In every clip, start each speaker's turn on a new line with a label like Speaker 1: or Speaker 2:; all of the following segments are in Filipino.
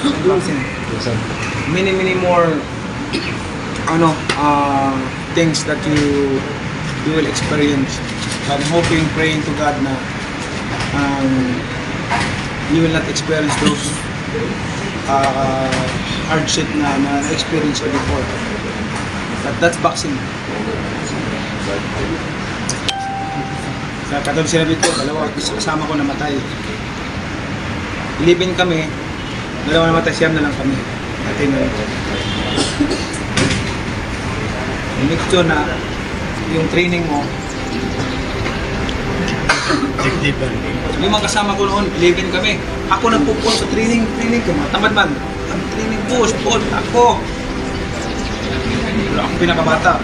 Speaker 1: Unboxing.
Speaker 2: Yes, sir.
Speaker 1: Many more things that you will experience. I'm hoping, praying to God na you will not experience those hardship na na-experience ko before. But that's boxing. Sa katulad sinabi ko, dalawa kasama ko namatay. 11 kami, dalawa namatay, siyam na lang kami. Natin na rin. Make sure na yung training mo, yung mga kasama ko noon, 11 kami. Ako nagpupul sa training ko, tamad man. Ang training push, ako. Wala akong pinakabata.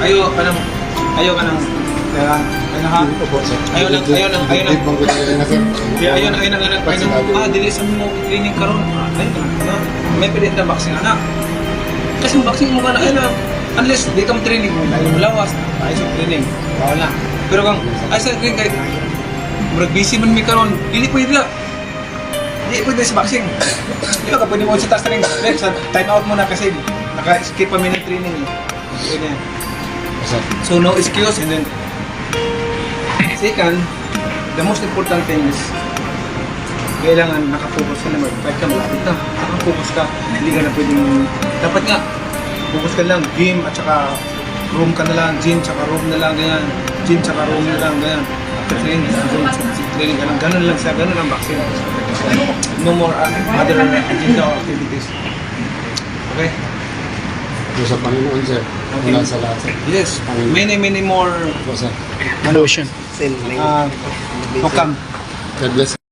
Speaker 1: Ayaw ka nang dilisan mo training karon. May pilit na boxing anak. Kasi boxing mo ka na, unless di ka training mo, tayo lawas, tayo sa training, bawal na. Pero kung, ay sa training kahit, murag busy man may karon, hindi pwede lang. Hindi pwede sa boxing. Di ba ka pwede mo sa taas training, time out mo na kasi naka-skip pa minute training. Pwede yan. So no excuse, and then second, the most important thing is kailangan nakafocus ka na mag-fight ka, malapit na. Nakafocus ka, hindi ka na pwedeng, dapat nga, focus ka lang, gym at saka room ka na lang, gym tsaka room na lang, ganyan. Gym tsaka room na lang, ganyan. After training, training ka lang, ganun lang siya, ganun lang boxing. No more other agenda or activities. Okay?
Speaker 2: So, sa Panginoon, sir.
Speaker 1: Okay.
Speaker 2: Mula sa lahat, sir.
Speaker 1: Yes, many more
Speaker 2: Opo, sir.
Speaker 1: motion. How come?
Speaker 2: God bless.